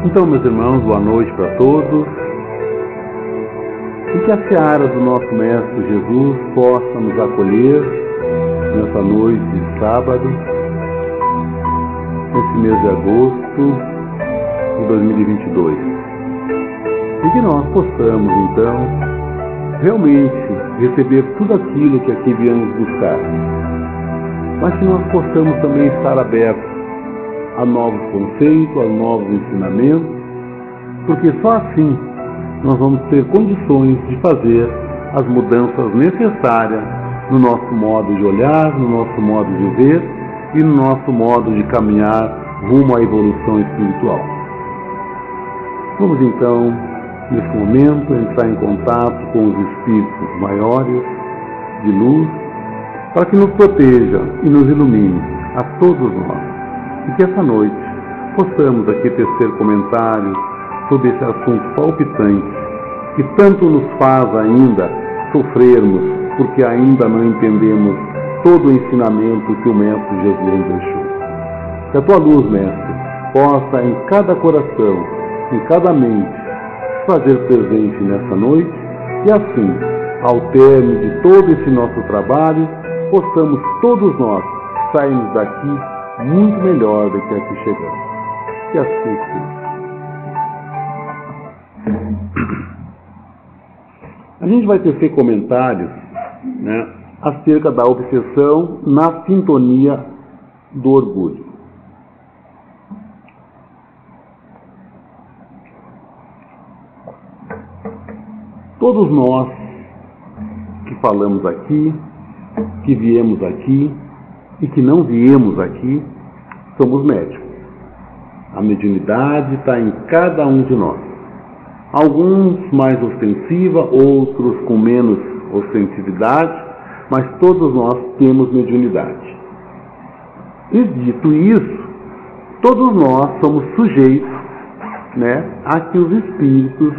Então, meus irmãos, boa noite para todos. E que a seara do nosso Mestre Jesus possa nos acolher nessa noite de sábado, nesse mês de agosto de 2022. E que nós possamos, então, realmente receber tudo aquilo que aqui viemos buscar. Mas que nós possamos também estar abertos a novos conceitos, a novos ensinamentos, porque só assim nós vamos ter condições de fazer as mudanças necessárias no nosso modo de olhar, no nosso modo de ver e no nosso modo de caminhar rumo à evolução espiritual. Vamos então, nesse momento, entrar em contato com os espíritos maiores de luz, para que nos proteja e nos ilumine a todos nós. E que essa noite possamos aqui tecer comentários sobre esse assunto palpitante que tanto nos faz ainda sofrermos, porque ainda não entendemos todo o ensinamento que o Mestre Jesus nos deixou. Que a tua luz, Mestre, possa em cada coração, em cada mente, fazer presente nessa noite e assim, ao término de todo esse nosso trabalho, possamos todos nós sairmos daqui muito melhor do que aqui chegamos. Que assim seja. A gente vai tecer comentários, né, acerca da obsessão na sintonia do orgulho. Todos nós que falamos aqui, que viemos aqui e que não viemos aqui, somos médicos. A mediunidade está em cada um de nós. Alguns mais ostensiva, outros com menos ostensividade, mas todos nós temos mediunidade. E dito isso, todos nós somos sujeitos, né, a que os espíritos,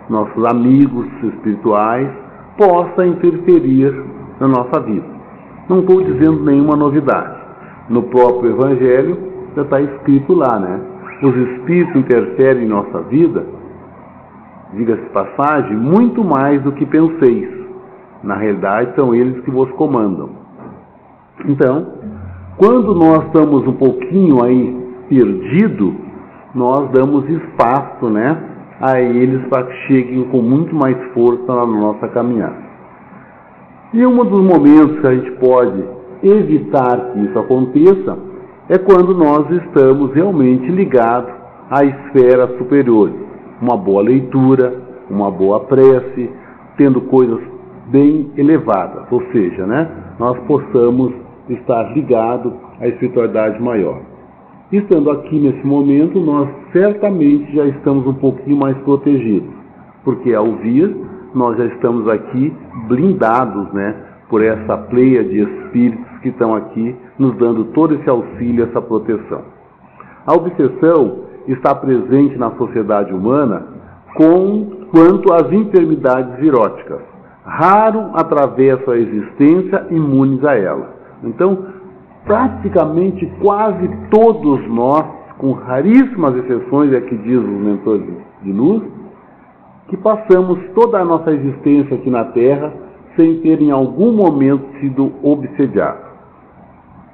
nossos amigos espirituais, possam interferir na nossa vida. Não estou dizendo nenhuma novidade. No próprio Evangelho já está escrito lá, né? Os espíritos interferem em nossa vida, diga-se de passagem, muito mais do que penseis. Na realidade, são eles que vos comandam. Então, quando nós estamos um pouquinho aí perdidos, nós damos espaço, né, a eles para que cheguem com muito mais força na nossa caminhada. E um dos momentos que a gente pode evitar que isso aconteça é quando nós estamos realmente ligados à esfera superior. Uma boa leitura, uma boa prece, tendo coisas bem elevadas, ou seja, né, nós possamos estar ligados à espiritualidade maior. Estando aqui nesse momento, nós certamente já estamos um pouquinho mais protegidos, porque ao vir, nós já estamos aqui blindados, né, por essa pleia de espíritos que estão aqui nos dando todo esse auxílio, essa proteção. A obsessão está presente na sociedade humana quanto às enfermidades viróticas. Raro atravessa a existência imunes a ela. Então, praticamente quase todos nós, com raríssimas exceções, é que diz os mentores de luz, que passamos toda a nossa existência aqui na Terra sem ter em algum momento sido obsediados.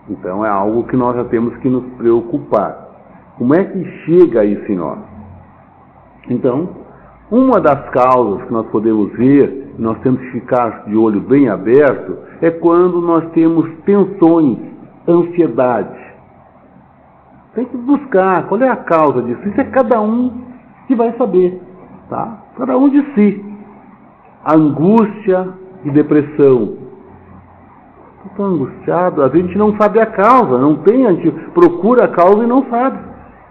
Então é algo que nós já temos que nos preocupar. Como é que chega isso em nós? Então, uma das causas que nós podemos ver, nós temos que ficar de olho bem aberto, é quando nós temos tensões, ansiedade. Tem que buscar qual é a causa disso. Isso é cada um que vai saber, tá? Cada um de si. Angústia e depressão. Estou angustiado, a gente não sabe a causa, não tem, a gente procura a causa e não sabe.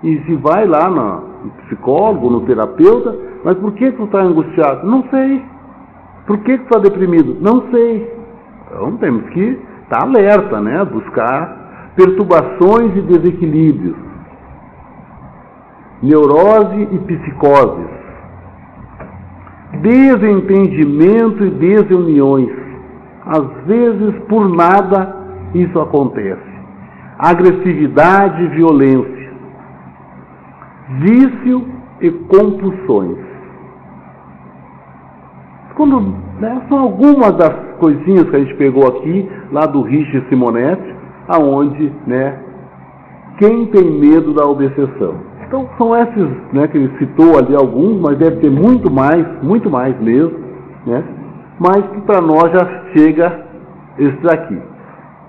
E se vai lá no psicólogo, no terapeuta, mas por que tu está angustiado? Não sei. Por que tu está deprimido? Não sei. Então temos que estar alerta, né? Buscar perturbações e desequilíbrios. Neurose e psicoses. Desentendimento e desuniões. Às vezes, por nada, isso acontece. Agressividade e violência. Vício e compulsões. São algumas das coisinhas que a gente pegou aqui, lá do Richard Simonetti, aonde, quem tem medo da obsessão. Então, são esses, que ele citou ali alguns, mas deve ter muito mais mesmo, mas que para nós já chega esses aqui.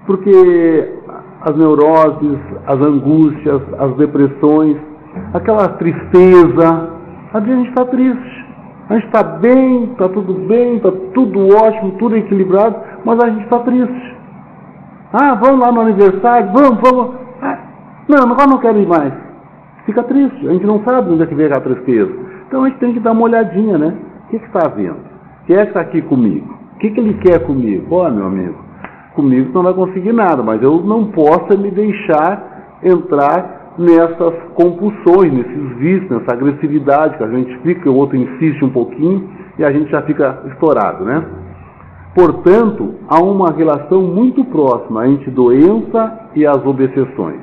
Porque as neuroses, as angústias, as depressões, aquela tristeza, a gente está triste. A gente está bem, está tudo ótimo, tudo equilibrado, mas a gente está triste. Vamos lá no aniversário, vamos. Não, agora não quero ir mais. Fica triste, a gente não sabe onde é que vem aquela tristeza. Então a gente tem que dar uma olhadinha, O que está havendo? Quem é que está aqui comigo? O que ele quer comigo? Meu amigo, comigo você não vai conseguir nada, mas eu não posso me deixar entrar nessas compulsões, nesses vícios, nessa agressividade que a gente fica, o outro insiste um pouquinho e a gente já fica estourado, Portanto, há uma relação muito próxima entre doença e as obsessões.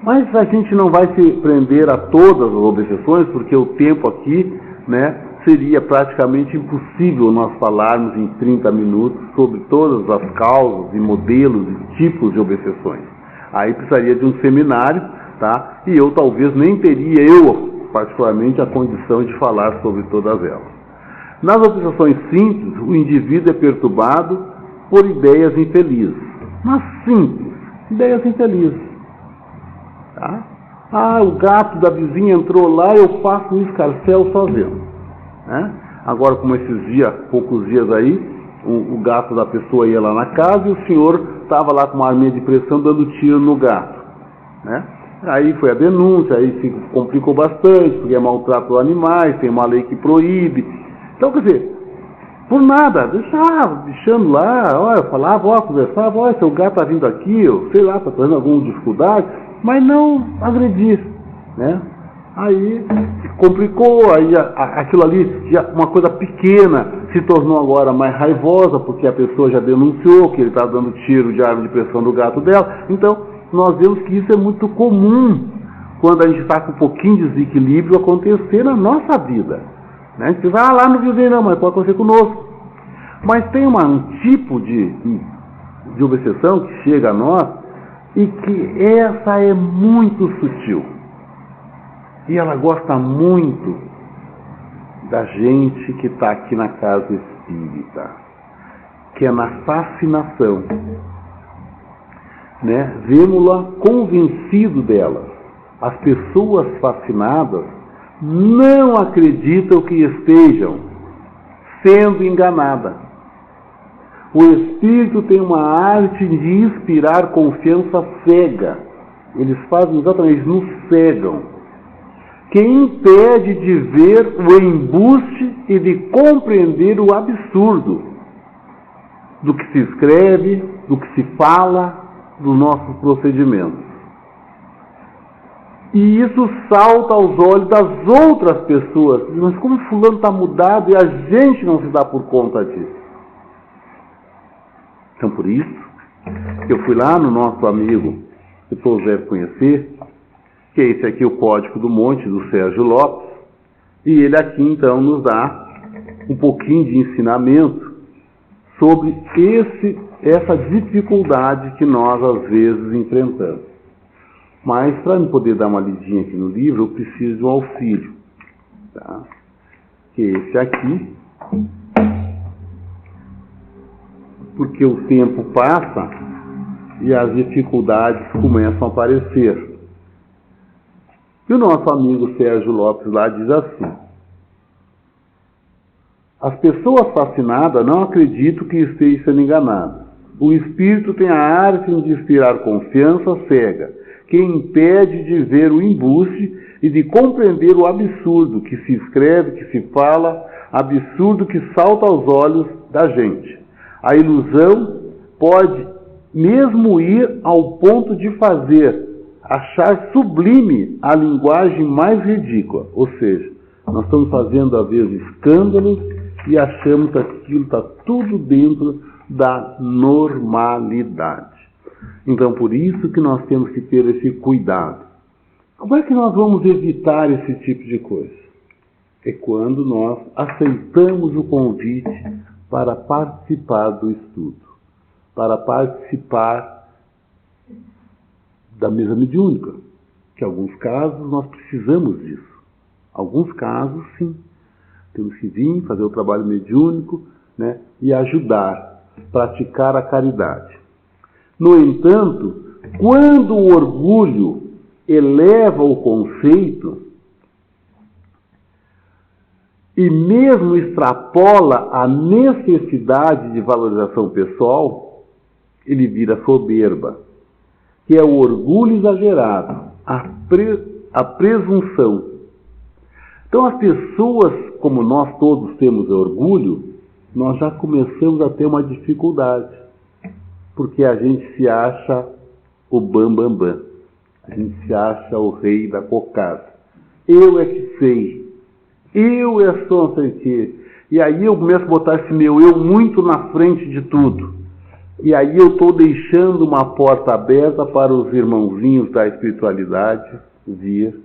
Mas a gente não vai se prender a todas as obsessões, porque o tempo aqui, seria praticamente impossível nós falarmos em 30 minutos sobre todas as causas e modelos e tipos de obsessões. Aí precisaria de um seminário, E eu talvez nem teria, particularmente, a condição de falar sobre todas elas. Nas obsessões simples, o indivíduo é perturbado por ideias infelizes. Mas simples, ideias infelizes. O gato da vizinha entrou lá, eu faço um escarcéu sozinho. Agora, como poucos dias aí, o gato da pessoa ia lá na casa e o senhor estava lá com uma arminha de pressão dando tiro no gato. Aí foi a denúncia, aí se complicou bastante, porque é maltrato aos animais, tem uma lei que proíbe. Então, quer dizer, por nada, deixando lá, eu falava, conversava, seu gato está vindo aqui, eu sei lá, está trazendo alguma dificuldade, mas não agredir, Aí complicou, aí aquilo ali, uma coisa pequena, se tornou agora mais raivosa, porque a pessoa já denunciou que ele está dando tiro de arma de pressão no gato dela. Então, nós vemos que isso é muito comum quando a gente está com um pouquinho de desequilíbrio acontecer na nossa vida. A gente diz, lá no vizinho não, mas pode acontecer conosco. Mas tem um tipo de obsessão que chega a nós e que essa é muito sutil. E ela gosta muito da gente que está aqui na casa espírita, que é na fascinação. Vemos-la convencido dela. As pessoas fascinadas não acreditam que estejam sendo enganadas. O espírito tem uma arte de inspirar confiança cega. Eles fazem exatamente, nos cegam. Que impede de ver o embuste e de compreender o absurdo do que se escreve, do que se fala, do nosso procedimento. E isso salta aos olhos das outras pessoas. Mas como fulano está mudado e a gente não se dá por conta disso? Então, por isso, eu fui lá no nosso amigo, que todos devem conhecer, que é esse aqui, o Código do Monte, do Sérgio Lopes, e ele aqui, então, nos dá um pouquinho de ensinamento sobre essa dificuldade que nós, às vezes, enfrentamos. Mas, para eu poder dar uma lidinha aqui no livro, eu preciso de um auxílio, que é esse aqui, porque o tempo passa e as dificuldades começam a aparecer. E o nosso amigo Sérgio Lopes lá diz assim: as pessoas fascinadas não acreditam que estejam sendo enganadas. O espírito tem a arte de inspirar confiança cega, que impede de ver o embuste e de compreender o absurdo que se escreve, que se fala, absurdo que salta aos olhos da gente. A ilusão pode mesmo ir ao ponto de achar sublime a linguagem mais ridícula. Ou seja, nós estamos fazendo, às vezes, escândalos e achamos que aquilo está tudo dentro da normalidade. Então, por isso que nós temos que ter esse cuidado. Como é que nós vamos evitar esse tipo de coisa? É quando nós aceitamos o convite para participar do estudo, para participar da mesa mediúnica, que em alguns casos nós precisamos disso. Alguns casos, sim. Temos que vir, fazer o trabalho mediúnico, né, e ajudar, praticar a caridade. No entanto, quando o orgulho eleva o conceito e mesmo extrapola a necessidade de valorização pessoal, ele vira soberba, que é o orgulho exagerado, a presunção. Então, as pessoas, como nós todos temos orgulho, nós já começamos a ter uma dificuldade, porque a gente se acha o bambambam, a gente se acha o rei da cocada. Eu é que sei, eu é só não sei o quê. E aí eu começo a botar esse meu eu muito na frente de tudo. E aí eu estou deixando uma porta aberta para os irmãozinhos da espiritualidade vir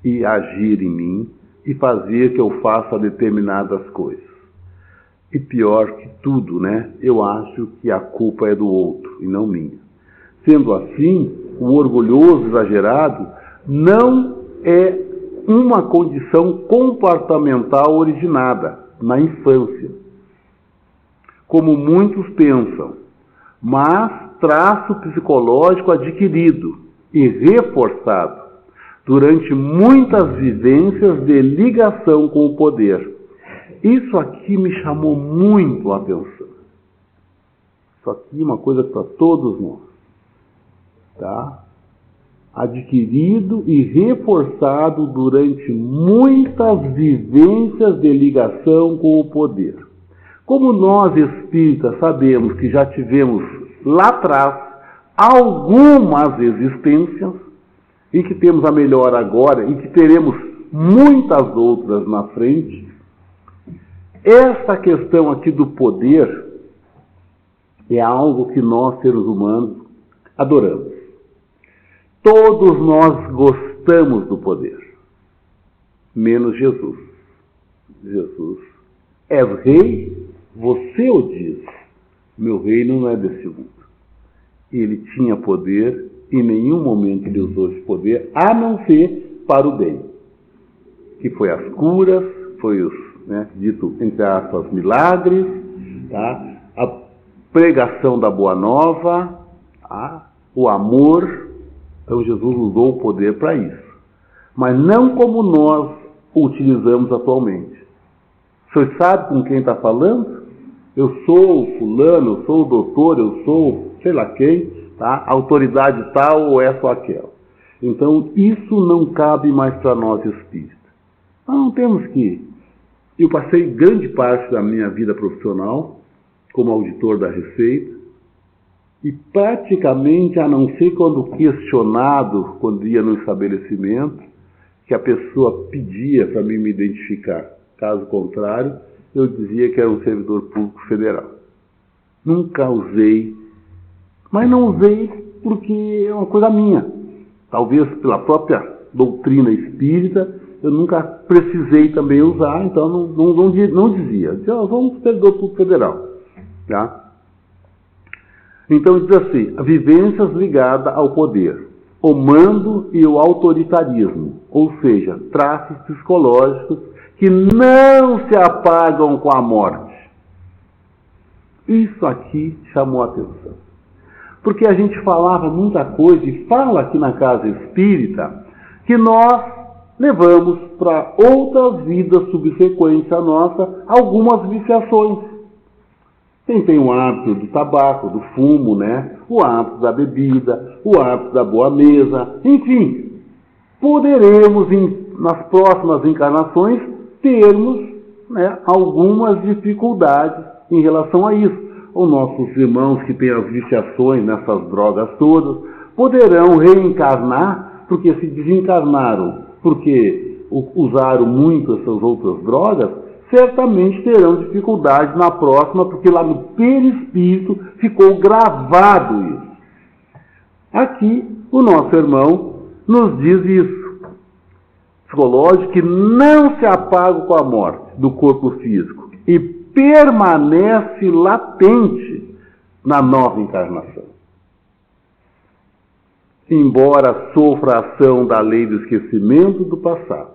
e agir em mim e fazer que eu faça determinadas coisas. E pior que tudo, né? Eu acho que a culpa é do outro e não minha. Sendo assim, o orgulhoso exagerado não é uma condição comportamental originada na infância, como muitos pensam, mas traço psicológico adquirido e reforçado durante muitas vivências de ligação com o poder. Isso aqui me chamou muito a atenção. Isso aqui é uma coisa para todos nós. Tá? Adquirido e reforçado durante muitas vivências de ligação com o poder. Como nós espíritas sabemos que já tivemos lá atrás algumas existências e que temos a melhor agora e que teremos muitas outras na frente, essa questão aqui do poder é algo que nós, seres humanos, adoramos. Todos nós gostamos do poder, menos Jesus. Jesus é rei, você o diz, meu reino não é desse mundo. Ele tinha poder, em nenhum momento ele usou esse poder, a não ser para o bem, que foi as curas, foi os, dito, entre aspas, milagres, tá? A pregação da Boa Nova, tá? O amor. Então Jesus usou o poder para isso. Mas não como nós o utilizamos atualmente. O senhor sabe com quem está falando? Eu sou o fulano, eu sou o doutor, eu sou sei lá quem, tá? Autoridade tal ou é só aquela. Então isso não cabe mais para nós espíritas. Nós não temos que... Eu passei grande parte da minha vida profissional como auditor da Receita, e praticamente, a não ser quando questionado, quando ia no estabelecimento, que a pessoa pedia para mim me identificar. Caso contrário, eu dizia que era um servidor público federal. Nunca usei, mas não usei porque é uma coisa minha. Talvez pela própria doutrina espírita, eu nunca precisei também usar, então não dizia. Dizia, vamos para o servidor público federal. Tá? Então diz assim, vivências ligadas ao poder, o mando e o autoritarismo, ou seja, traços psicológicos que não se apagam com a morte. Isso aqui chamou a atenção. Porque a gente falava muita coisa, e fala aqui na Casa Espírita, que nós levamos para outras vidas subsequentes à nossa algumas viciações. Quem tem o hábito do tabaco, do fumo, o hábito da bebida, o hábito da boa mesa, enfim, poderemos, nas próximas encarnações, termos algumas dificuldades em relação a isso. Os nossos irmãos que têm as viciações nessas drogas todas, poderão reencarnar, porque se desencarnaram, porque usaram muito essas outras drogas, certamente terão dificuldade na próxima, porque lá no perispírito ficou gravado isso. Aqui, o nosso irmão nos diz isso. psicológico que não se apaga com a morte do corpo físico e permanece latente na nova encarnação. Embora sofra a ação da lei do esquecimento do passado.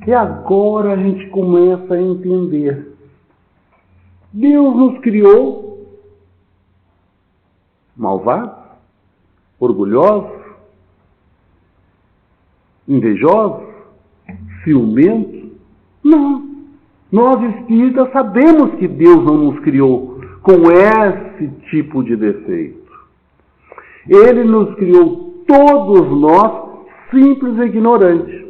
E agora a gente começa a entender. Deus nos criou malvados, orgulhosos, invejosos, ciumentos? Não. Nós espíritas sabemos que Deus não nos criou com esse tipo de defeito. Ele nos criou todos nós simples e ignorantes.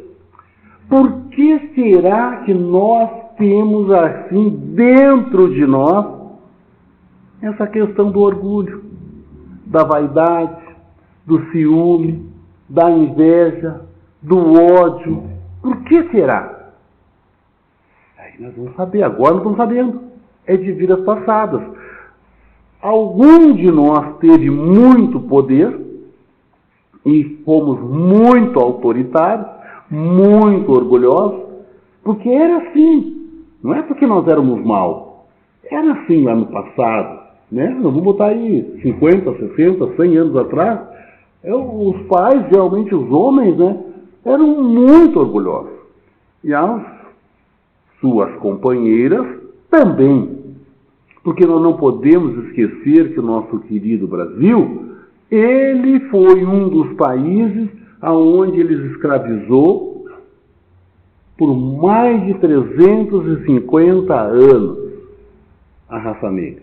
Por que será que nós temos assim dentro de nós essa questão do orgulho, da vaidade, do ciúme, da inveja, do ódio? Por que será? Aí nós vamos saber, agora nós estamos sabendo. É de vidas passadas. Algum de nós teve muito poder e fomos muito autoritários, muito orgulhosos, porque era assim. Não é porque nós éramos maus. Era assim lá no passado. Né? Nós vamos botar aí 50, 60, 100 anos atrás. Os pais, geralmente os homens, né, eram muito orgulhosos. E as suas companheiras também. Porque nós não podemos esquecer que o nosso querido Brasil, ele foi um dos países onde ele escravizou por mais de 350 anos a raça negra.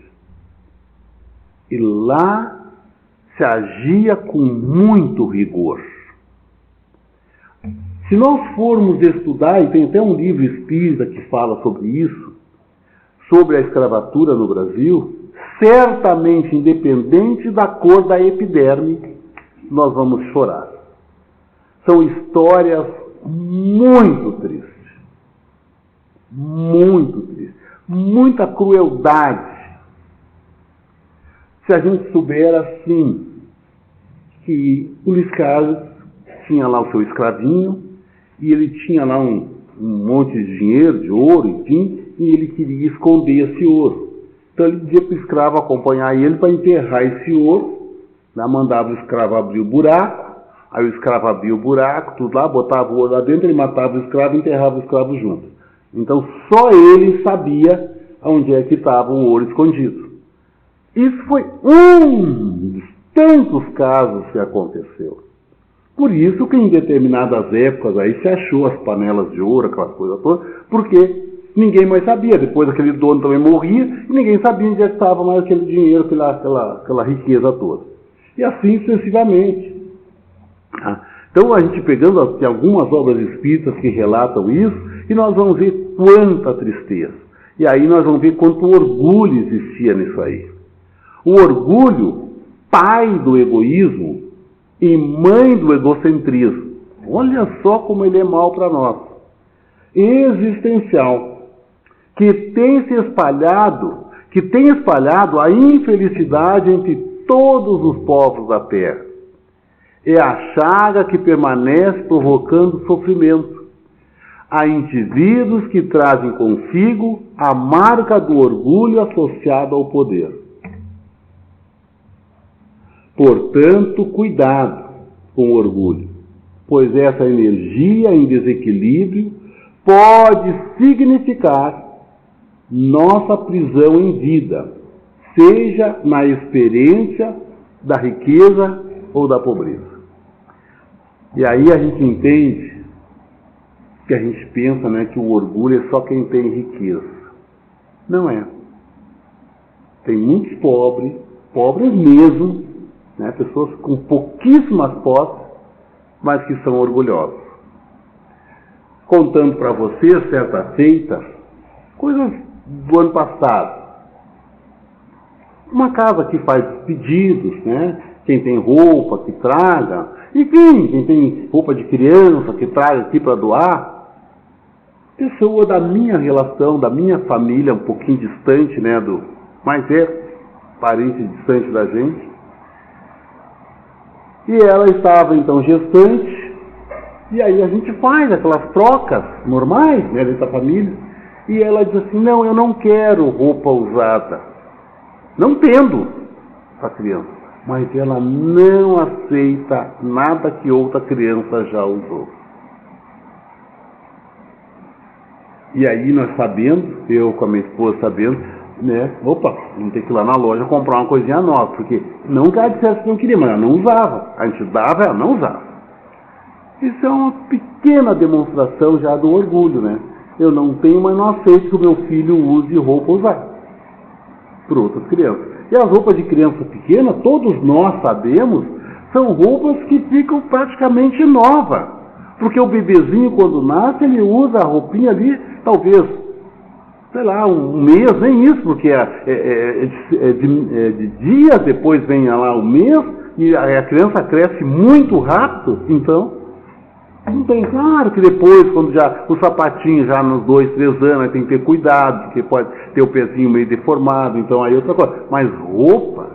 E lá se agia com muito rigor. Se nós formos estudar, e tem até um livro espírita que fala sobre isso, sobre a escravatura no Brasil, certamente, independente da cor da epiderme, nós vamos chorar. São histórias muito tristes. Muito tristes. Muita crueldade. Se a gente souber assim, que o Luiz Carlos tinha lá o seu escravinho, e ele tinha lá um monte de dinheiro, de ouro, enfim, e ele queria esconder esse ouro. Então ele dizia para o escravo acompanhar ele para enterrar esse ouro, né? Mandava o escravo abrir o buraco, aí o escravo abria o buraco, tudo lá, botava o ouro lá dentro, ele matava o escravo e enterrava o escravo junto. Então só ele sabia onde é que estava o ouro escondido. Isso foi um dos tantos casos que aconteceu. Por isso que em determinadas épocas aí se achou as panelas de ouro, aquelas coisas todas, porque ninguém mais sabia. Depois aquele dono também morria e ninguém sabia onde estava mais aquele dinheiro, aquela riqueza toda. E assim sucessivamente. Então a gente pegando algumas obras espíritas que relatam isso, e nós vamos ver quanta tristeza. E aí nós vamos ver quanto orgulho existia nisso aí. O orgulho, pai do egoísmo e mãe do egocentrismo. Olha só como ele é mau para nós. Existencial, que tem espalhado a infelicidade entre todos os povos da terra. É a chaga que permanece provocando sofrimento. Há indivíduos que trazem consigo a marca do orgulho associado ao poder. Portanto, cuidado com o orgulho, pois essa energia em desequilíbrio pode significar nossa prisão em vida, seja na experiência da riqueza ou da pobreza. E aí a gente entende que a gente pensa, né, que o orgulho é só quem tem riqueza. Não é. Tem muitos pobres mesmo, né, pessoas com pouquíssimas posses, mas que são orgulhosos. Contando para vocês, certa feita, coisas do ano passado. Uma casa que faz pedidos, né? Quem tem roupa, que traga. Enfim, quem tem roupa de criança, que traga aqui para doar. Pessoa da minha relação, da minha família, um pouquinho distante, né? Mas é parente distante da gente. E ela estava, então, gestante, E aí a gente faz aquelas trocas normais, né, dentro da família. E ela diz assim, não, eu não quero roupa usada. Não tendo a criança. Mas ela não aceita nada que outra criança já usou. E aí nós sabendo, eu com a minha esposa sabendo, né, opa, não tem que ir lá na loja comprar uma coisinha nova, porque não que ela dissesse que não queria, mas ela não usava. A gente dava, ela não usava. Isso é uma pequena demonstração já do orgulho, né? Eu não tenho, mas não aceito que o meu filho use roupa usada por outras crianças. E as roupas de criança pequena, todos nós sabemos, são roupas que ficam praticamente novas. Porque o bebezinho, quando nasce, ele usa a roupinha ali, talvez, sei lá, um mês, nem isso, porque de dias depois vem lá o mês, e a criança cresce muito rápido, então... Não tem, claro que depois, quando já o sapatinho já nos 2, 3 anos, tem que ter cuidado, porque pode ter o pezinho meio deformado, então aí outra coisa. Mas roupa,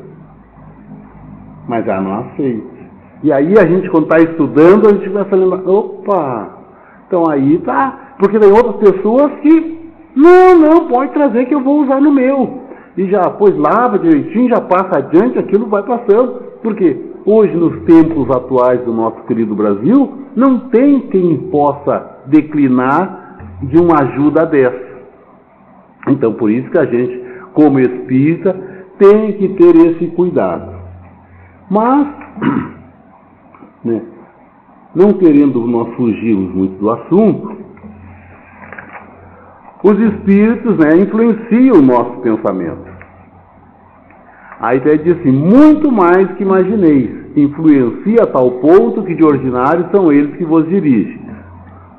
mas já não aceita. E aí a gente, quando está estudando, a gente vai falando, opa, então aí tá, porque tem outras pessoas que, não, pode trazer que eu vou usar no meu. E já, pois lava direitinho, já passa adiante, aquilo vai passando, porque hoje, nos tempos atuais do nosso querido Brasil, não tem quem possa declinar de uma ajuda dessa. Então, por isso que a gente, como espírita, tem que ter esse cuidado. Mas, né, não querendo nós fugirmos muito do assunto, os espíritos, né, influenciam o nosso pensamento. A ideia diz assim, muito mais que imagineis, influencia a tal ponto que de ordinário são eles que vos dirigem.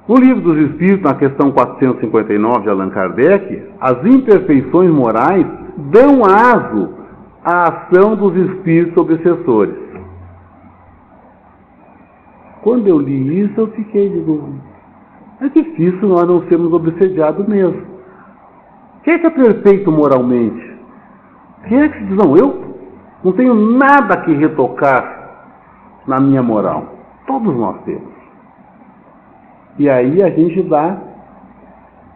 No Livro dos Espíritos, na questão 459 de Allan Kardec, as imperfeições morais dão aso à ação dos espíritos obsessores. Quando eu li isso, eu fiquei de dúvida. É difícil nós não sermos obsediados mesmo. Quem é que é perfeito moralmente? Quem é que diz, não, eu não tenho nada que retocar na minha moral. Todos nós temos. E aí a gente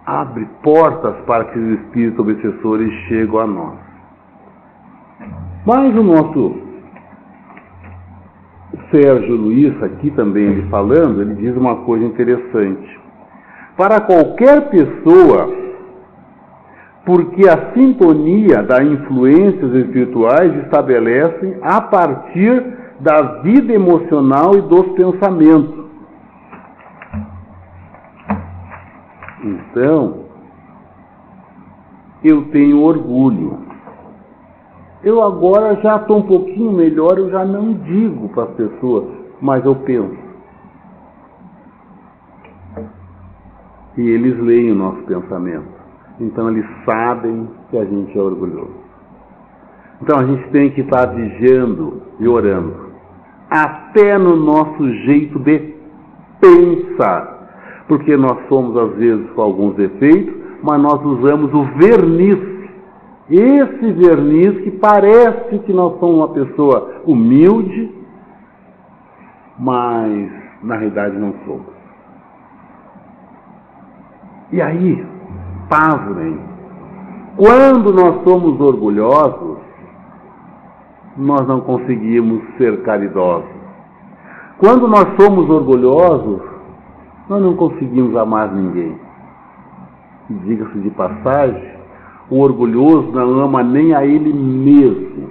abre portas para que os espíritos obsessores cheguem a nós. Mas o nosso Sérgio Luiz, aqui também ele falando, ele diz uma coisa interessante. Para qualquer pessoa, porque a sintonia das influências espirituais estabelecem a partir da vida emocional e dos pensamentos. Então, eu tenho orgulho. Eu agora já estou um pouquinho melhor, eu já não digo para as pessoas, mas eu penso. E eles leem o nosso pensamento. Então eles sabem que a gente é orgulhoso. Então a gente tem que estar vigiando e orando. Até no nosso jeito de pensar. Porque nós somos às vezes com alguns defeitos, mas nós usamos o verniz. Esse verniz que parece que nós somos uma pessoa humilde, mas na realidade não somos. E aí, pasmem, quando nós somos orgulhosos, nós não conseguimos ser caridosos. Quando nós somos orgulhosos, nós não conseguimos amar ninguém. E diga-se de passagem, o orgulhoso não ama nem a ele mesmo.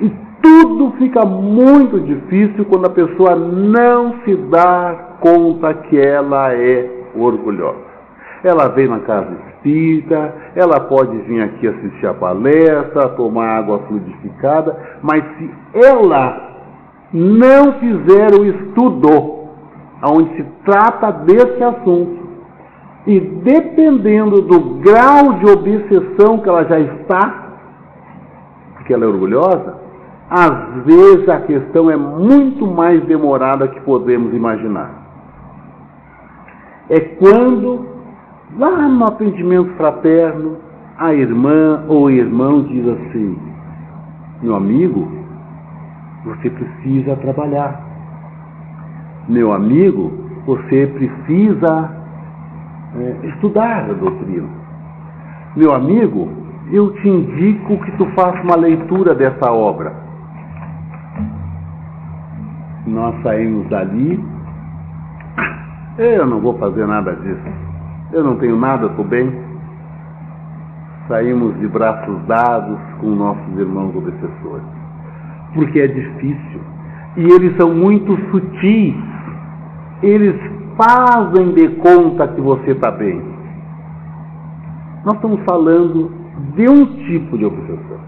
E tudo fica muito difícil quando a pessoa não se dá conta que ela é orgulhosa. Ela vem na casa espírita, ela pode vir aqui assistir a palestra, tomar água fluidificada, mas se ela não fizer o estudo onde se trata desse assunto, e dependendo do grau de obsessão que ela já está, porque ela é orgulhosa, às vezes a questão é muito mais demorada que podemos imaginar. É quando, lá no atendimento fraterno, a irmã ou o irmão diz assim, meu amigo, você precisa trabalhar. meu amigo, você precisa estudar a doutrina. Meu amigo, eu te indico que tu faça uma leitura dessa obra. Nós saímos dali. Eu não vou fazer nada disso. Eu não tenho nada, estou bem. Saímos de braços dados com nossos irmãos obsessores. Porque é difícil. E eles são muito sutis. Eles fazem de conta que você está bem. Nós estamos falando de um tipo de obsessão.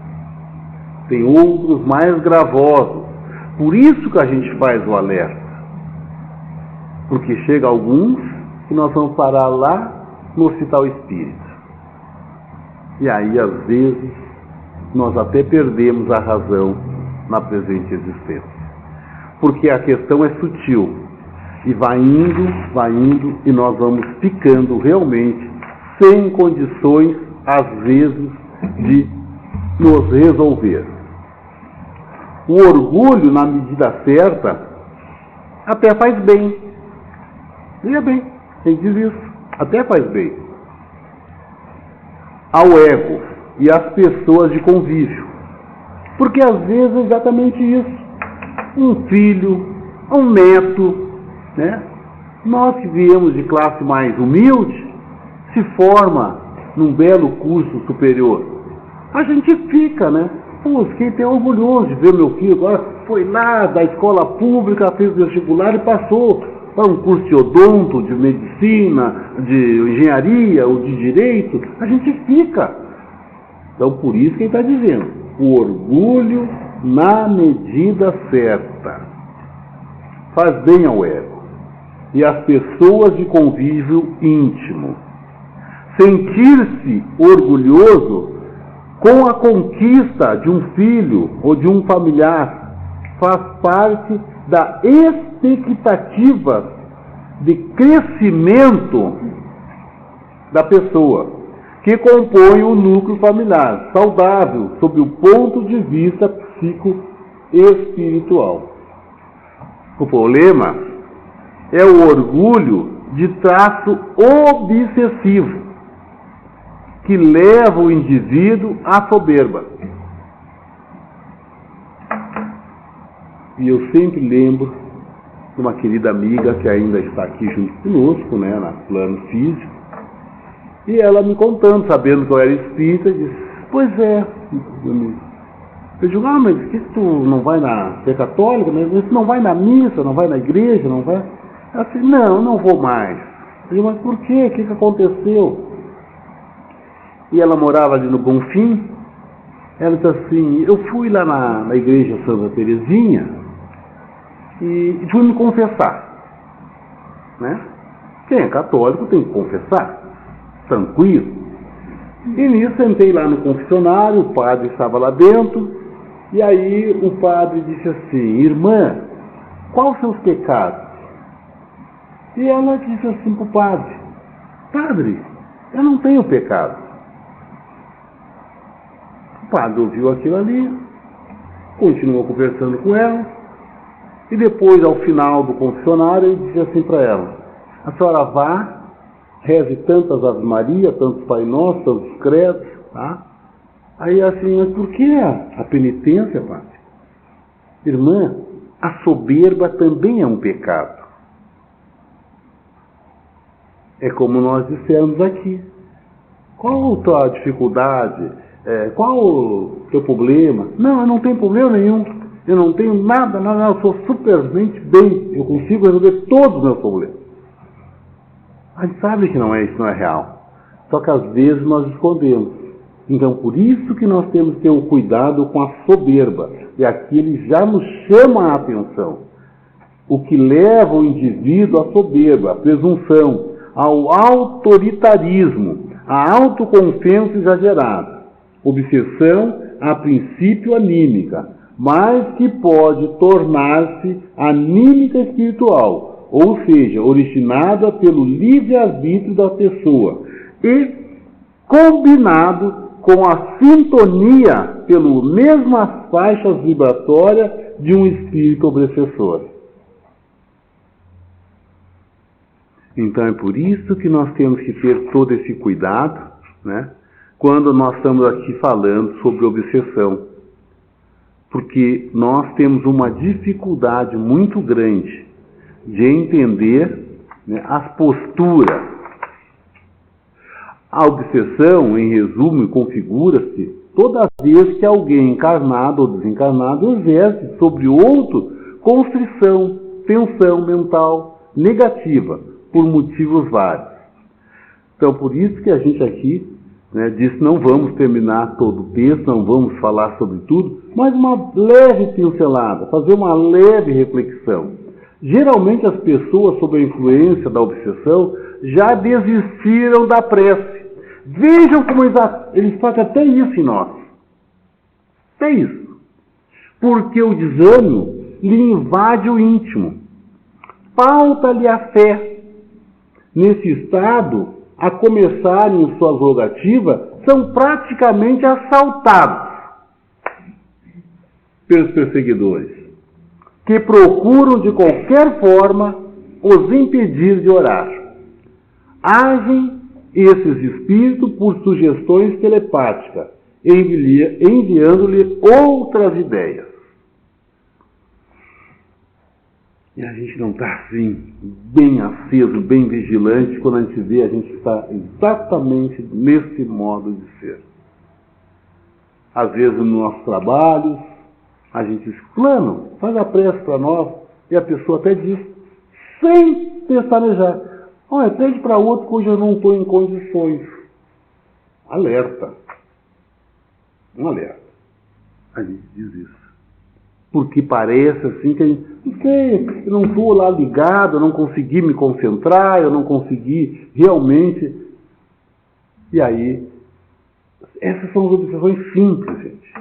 Tem outros mais gravosos. Por isso que a gente faz o alerta. Porque chega alguns que nós vamos parar lá no hospital espírita. E aí, às vezes, nós até perdemos a razão na presente existência. Porque a questão é sutil. E vai indo, e nós vamos ficando realmente sem condições, às vezes, de nos resolver. O orgulho, na medida certa, até faz bem. Veja bem, quem diz isso? Até faz bem. Ao ego e às pessoas de convívio. Porque às vezes é exatamente isso. Um filho, um neto, né? Nós que viemos de classe mais humilde, se forma num belo curso superior. A gente fica, né? Pô, fiquei até orgulhoso de ver meu filho agora foi lá da escola pública, fez vestibular e passou para um curso de odonto, de medicina, de engenharia ou de direito. A gente fica. Então, por isso que ele está dizendo, o orgulho na medida certa faz bem ao ego e às pessoas de convívio íntimo. Sentir-se orgulhoso com a conquista de um filho ou de um familiar faz parte da expectativa de crescimento da pessoa, que compõe o núcleo familiar, saudável, sob o ponto de vista psicoespiritual. O problema é o orgulho de traço obsessivo, que leva o indivíduo à soberba. E eu sempre lembro de uma querida amiga que ainda está aqui junto conosco, né, no plano físico, e ela me contando, sabendo que eu era espírita, disse, pois é, eu digo, mas que tu não vai você é católica, mas você não vai na missa, não vai na igreja, não vai? Ela disse, não vou mais. Eu digo, mas por quê? O que aconteceu? E ela morava ali no Bonfim. Ela disse assim, eu fui lá na igreja Santa Teresinha e fui me confessar, né? Quem é católico tem que confessar, tranquilo. E nisso sentei lá no confessionário, o padre estava lá dentro, e aí o padre disse assim, irmã, quais os seus pecados? E ela disse assim para o padre, padre, eu não tenho pecado. O padre ouviu aquilo ali, continuou conversando com ela, e depois, ao final do confessionário, ele disse assim para ela, a senhora vá, reze tantas Ave Maria, tantos Pai Nosso, tantos credos, tá? Aí assim, mas por que a penitência, padre? Irmã, a soberba também é um pecado. É como nós dissemos aqui. Qual a tua dificuldade? Qual o teu problema? Não, eu não tenho problema nenhum. Eu não tenho nada, eu sou supermente bem. Eu consigo resolver todos os meus problemas. A gente sabe que isso não é real. Só que às vezes nós escondemos. Então, por isso que nós temos que ter o cuidado com a soberba. E aqui ele já nos chama a atenção. O que leva o indivíduo à soberba, à presunção, ao autoritarismo, à autoconfiança exagerada. Obsessão, a princípio anímica, mas que pode tornar-se anímica espiritual, ou seja, originada pelo livre-arbítrio da pessoa e combinado com a sintonia pelo mesmas faixas vibratórias de um espírito obsessor. Então é por isso que nós temos que ter todo esse cuidado, né, quando nós estamos aqui falando sobre obsessão. Porque nós temos uma dificuldade muito grande de entender, né, as posturas. A obsessão, em resumo, configura-se toda vez que alguém encarnado ou desencarnado exerce sobre outro constrição, tensão mental negativa, por motivos vários. Então, por isso que a gente aqui, né, disse, não vamos terminar todo o texto, não vamos falar sobre tudo, mas uma leve pincelada, fazer uma leve reflexão. Geralmente as pessoas, sob a influência da obsessão, já desistiram da prece. Vejam como eles fazem até isso em nós. Até isso. Porque o desânimo lhe invade o íntimo. Falta-lhe a fé. Nesse estado, a começarem suas rogativas, são praticamente assaltados pelos perseguidores, que procuram de qualquer forma os impedir de orar. Agem esses espíritos por sugestões telepáticas, enviando-lhe outras ideias. E a gente não está assim, bem aceso, bem vigilante, quando a gente vê, a gente está exatamente nesse modo de ser. Às vezes, no nosso trabalho, a gente diz, fulano, faz a prece para nós, e a pessoa até diz, sem pestanejar, olha, pede para outro que hoje eu não estou em condições. Alerta. Um alerta. A gente diz isso. Porque parece assim que a gente, não sei, eu não estou lá ligado, eu não consegui me concentrar, eu não consegui realmente. E aí, essas são as obsessões simples, gente.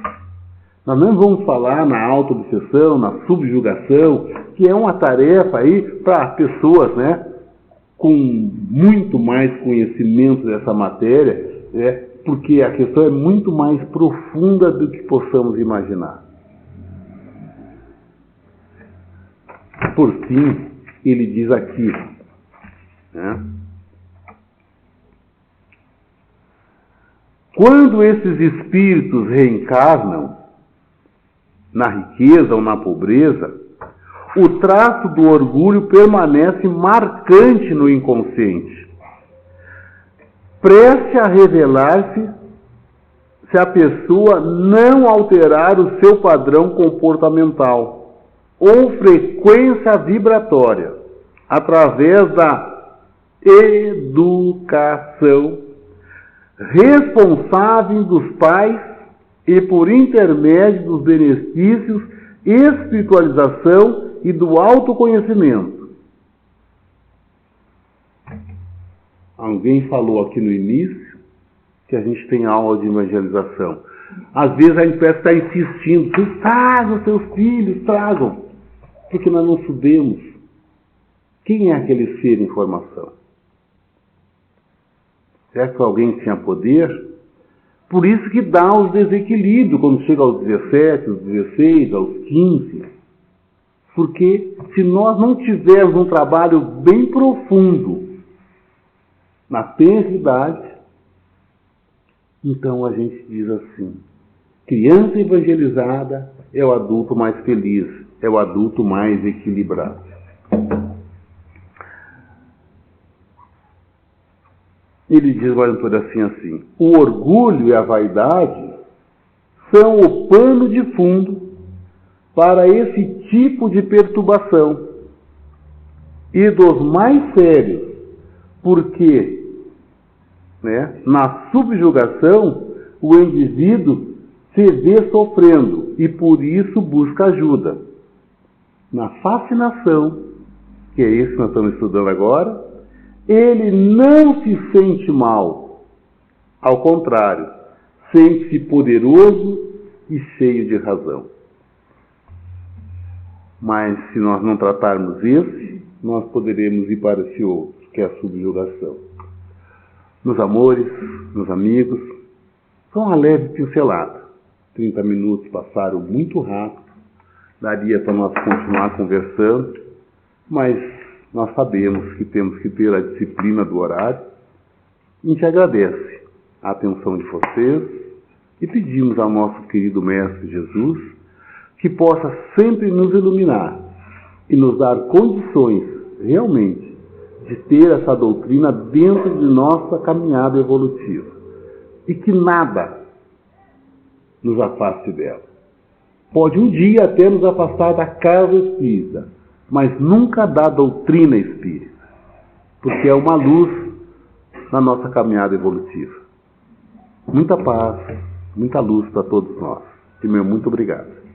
Nós não vamos falar na auto-obsessão, na subjugação, que é uma tarefa aí para pessoas, né, com muito mais conhecimento dessa matéria, né, porque a questão é muito mais profunda do que possamos imaginar. Por fim, ele diz aqui, né, quando esses espíritos reencarnam na riqueza ou na pobreza, o traço do orgulho permanece marcante no inconsciente. Preste a revelar-se se a pessoa não alterar o seu padrão comportamental ou frequência vibratória, através da educação responsável dos pais e por intermédio dos benefícios, espiritualização e do autoconhecimento. Alguém falou aqui no início que a gente tem aula de evangelização. Às vezes a gente parece estar insistindo, tragam seus filhos, tragam. Porque nós não sabemos quem é aquele ser em formação. Será que foi alguém que tinha poder? Por isso que dá os desequilíbrios quando chega aos 17, aos 16, aos 15. Porque se nós não tivermos um trabalho bem profundo na tenridade, então a gente diz assim, criança evangelizada é o adulto mais feliz, é o adulto mais equilibrado. Ele diz, vai por assim, o orgulho e a vaidade são o pano de fundo para esse tipo de perturbação, e dos mais sérios, porque, né, na subjugação o indivíduo se vê sofrendo e por isso busca ajuda. Na fascinação, que é isso que nós estamos estudando agora, ele não se sente mal. Ao contrário, sente-se poderoso e cheio de razão. Mas se nós não tratarmos esse, nós poderemos ir para esse outro, que é a subjugação. Meus amores, meus amigos, foi uma leve pincelada. 30 minutos passaram muito rápido. Daria para nós continuar conversando, mas nós sabemos que temos que ter a disciplina do horário. A gente agradece a atenção de vocês e pedimos ao nosso querido Mestre Jesus que possa sempre nos iluminar e nos dar condições, realmente, de ter essa doutrina dentro de nossa caminhada evolutiva. E que nada nos afaste dela. Pode um dia até nos afastar da casa espírita, mas nunca da doutrina espírita, porque é uma luz na nossa caminhada evolutiva. Muita paz, muita luz para todos nós. E meu muito obrigado.